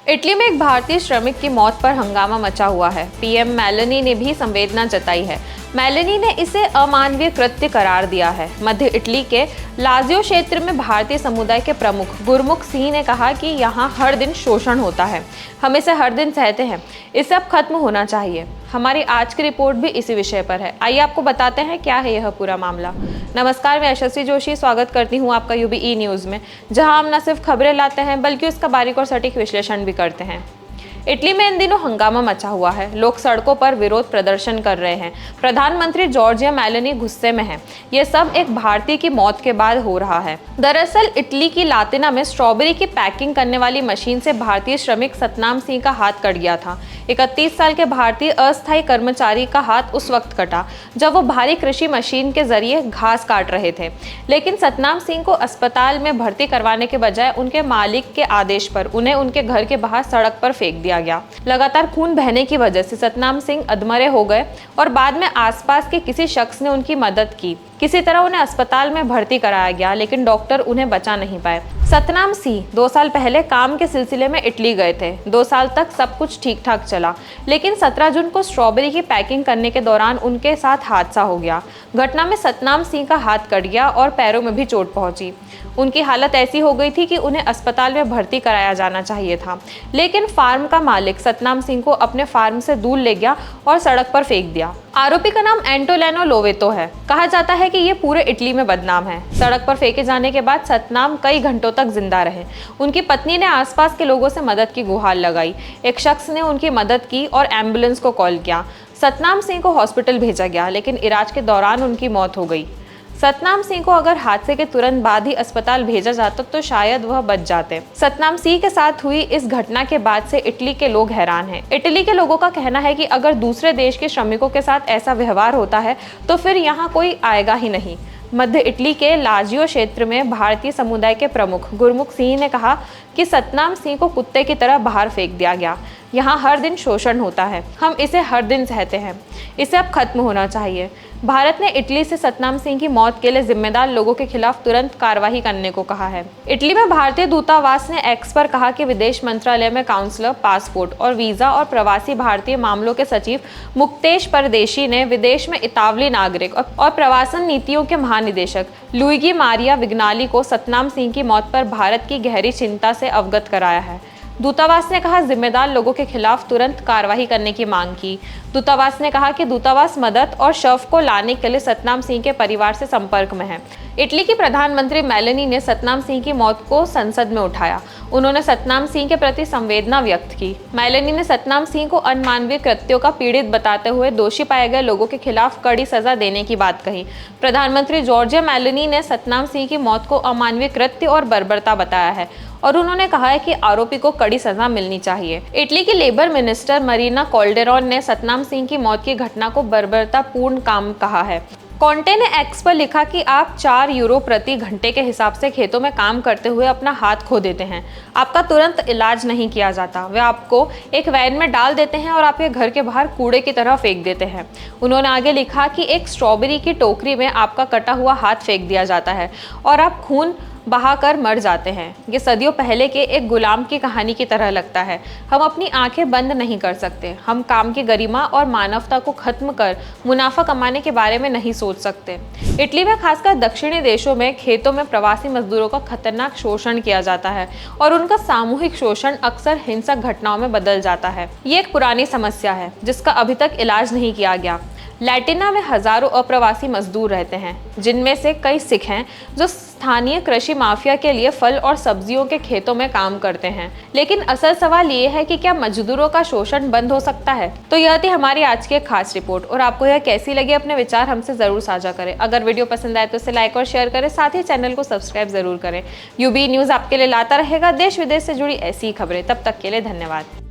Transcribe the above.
Italy में एक भारतीय श्रमिक की मौत पर हंगामा मचा हुआ है। पीएम मेलोनी ने भी संवेदना जताई है। मेलोनी ने इसे अमानवीय कृत्य करार दिया है। मध्य इटली के लाजियो क्षेत्र में भारतीय समुदाय के प्रमुख गुरमुख सिंह ने कहा कि यहाँ हर दिन शोषण होता है, हम इसे हर दिन सहते हैं, इसे अब खत्म होना चाहिए। हमारी आज की रिपोर्ट भी इसी विषय पर है। आइए आपको बताते हैं क्या है यह पूरा मामला। नमस्कार, मैं यशस्वी जोशी स्वागत करती हूँ आपका यूबीई न्यूज़ में, जहां हम न सिर्फ खबरें लाते हैं बल्कि उसका बारीक और सटीक विश्लेषण भी करते हैं। इटली में इन दिनों हंगामा मचा हुआ है। लोग सड़कों पर विरोध प्रदर्शन कर रहे हैं। प्रधानमंत्री जॉर्जिया मेलोनी गुस्से में हैं। ये सब एक भारतीय की मौत के बाद हो रहा है। दरअसल इटली की लातिना में स्ट्रॉबेरी की पैकिंग करने वाली मशीन से भारतीय श्रमिक सतनाम सिंह का हाथ कट गया था। 31 साल के भारतीय अस्थायी कर्मचारी का हाथ उस वक्त कटा जब वो भारी कृषि मशीन के जरिए घास काट रहे थे। लेकिन सतनाम सिंह को अस्पताल में भर्ती करवाने के बजाय उनके मालिक के आदेश पर उन्हें उनके घर के बाहर सड़क पर फेंक दिया गया। लगातार खून बहने की वजह से सतनाम सिंह अधमरे हो गए और बाद में आसपास के किसी शख्स ने उनकी मदद की। किसी तरह उन्हें अस्पताल में भर्ती कराया गया, लेकिन डॉक्टर उन्हें बचा नहीं पाए। सतनाम सिंह 2 साल पहले काम के सिलसिले में इटली गए थे। 2 साल तक सब कुछ ठीक ठाक चला, लेकिन 17 जून को स्ट्रॉबेरी की पैकिंग करने के दौरान उनके साथ हादसा हो गया। घटना में सतनाम सिंह का हाथ कट गया और पैरों में भी चोट पहुंची। उनकी हालत ऐसी हो गई थी कि उन्हें अस्पताल में भर्ती कराया जाना चाहिए था, लेकिन फार्म का मालिक सतनाम सिंह को अपने फार्म से दूर ले गया और सड़क पर फेंक दिया। आरोपी का नाम एंटोलेनो लोवेतो है। कहा जाता है कि ये पूरे इटली में बदनाम है। सड़क पर फेंके जाने के बाद सतनाम कई घंटों तक जिंदा रहे। उनकी पत्नी ने आसपास के लोगों से मदद की गुहार लगाई। एक शख्स ने उनकी मदद की और एम्बुलेंस को कॉल किया। सतनाम सिंह को हॉस्पिटल भेजा गया, लेकिन इलाज के दौरान उनकी मौत हो गई। सतनाम सिंह को अगर हादसे के तुरंत बाद ही अस्पताल भेजा जाता तो शायद वह बच जाते। सतनाम सिंह के साथ हुई इस घटना के बाद से इटली के लोग हैरान हैं। इटली के लोगों का कहना है कि अगर दूसरे देश के श्रमिकों के साथ ऐसा व्यवहार होता है तो फिर यहाँ कोई आएगा ही नहीं। मध्य इटली के लाजियो क्षेत्र में भारतीय समुदाय के प्रमुख गुरमुख सिंह ने कहा कि सतनाम सिंह को कुत्ते की तरह बाहर फेंक दिया गया। यहाँ हर दिन शोषण होता है, हम इसे हर दिन सहते हैं, इसे अब खत्म होना चाहिए। भारत ने इटली से सतनाम सिंह की मौत के लिए जिम्मेदार लोगों के खिलाफ तुरंत कार्रवाई करने को कहा है। इटली में भारतीय दूतावास ने एक्स पर कहा कि विदेश मंत्रालय में काउंसलर, पासपोर्ट और वीजा और प्रवासी भारतीय मामलों के सचिव मुक्तेश परदेशी ने विदेश में इतालवी नागरिक और प्रवासन नीतियों के महानिदेशक लुइगी मारिया विग्नाली को सतनाम सिंह की मौत पर भारत की गहरी चिंता से अवगत कराया है। दूतावास ने कहा जिम्मेदार लोगों के खिलाफ तुरंत कार्रवाई करने की मांग की। दूतावास ने कहा कि दूतावास मदद और शव को लाने के लिए सतनाम सिंह के परिवार से संपर्क में है। इटली की प्रधानमंत्री मेलोनी ने सतनाम सिंह की मौत को संसद में उठाया। उन्होंने सतनाम सिंह के प्रति संवेदना व्यक्त की। मेलोनी ने सतनाम सिंह को अमानवीय कृत्यों का पीड़ित बताते हुए दोषी पाए गए लोगों के खिलाफ कड़ी सजा देने की बात कही। प्रधानमंत्री जॉर्जिया मेलोनी ने सतनाम सिंह की मौत को अमानवीय कृत्य और बर्बरता बताया है और उन्होंने कहा है कि आरोपी को कड़ी सजा मिलनी चाहिए। इटली की लेबर मिनिस्टर मरीना कॉल्डेरॉन ने सतनाम सिंह की मौत की घटना को बर्बरतापूर्ण काम कहा है। कॉन्टे ने एक्स पर लिखा कि आप 4 यूरो प्रति घंटे के हिसाब से खेतों में काम करते हुए अपना हाथ खो देते हैं। आपका तुरंत इलाज नहीं किया जाता। वे आपको एक वैन में डाल देते हैं और आपके घर के बाहर कूड़े की तरह फेंक देते हैं। उन्होंने आगे लिखा कि एक स्ट्रॉबेरी की टोकरी में आपका कटा हुआ हाथ फेंक दिया जाता है और आप खून बहाकर मर जाते हैं। ये सदियों पहले के एक गुलाम की कहानी की तरह लगता है। हम अपनी आंखें बंद नहीं कर सकते। हम काम की गरिमा और मानवता को खत्म कर मुनाफा कमाने के बारे में नहीं सोच सकते। इटली में खासकर दक्षिणी देशों में खेतों में प्रवासी मजदूरों का खतरनाक शोषण किया जाता है और उनका सामूहिक शोषण अक्सर हिंसक घटनाओं में बदल जाता है। ये एक पुरानी समस्या है जिसका अभी तक इलाज नहीं किया गया। लैटिना में हजारों अप्रवासी मजदूर रहते हैं, जिनमें से कई सिख हैं जो स्थानीय कृषि माफिया के लिए फल और सब्जियों के खेतों में काम करते हैं। लेकिन असल सवाल ये है कि क्या मजदूरों का शोषण बंद हो सकता है? तो यह थी हमारी आज की खास रिपोर्ट और आपको यह कैसी लगी अपने विचार हमसे जरूर साझा करें। अगर वीडियो पसंद आए तो इसे लाइक और शेयर करें, साथ ही चैनल को सब्सक्राइब जरूर करें। यूबी न्यूज़ आपके लिए लाता रहेगा देश विदेश से जुड़ी ऐसी खबरें। तब तक के लिए धन्यवाद।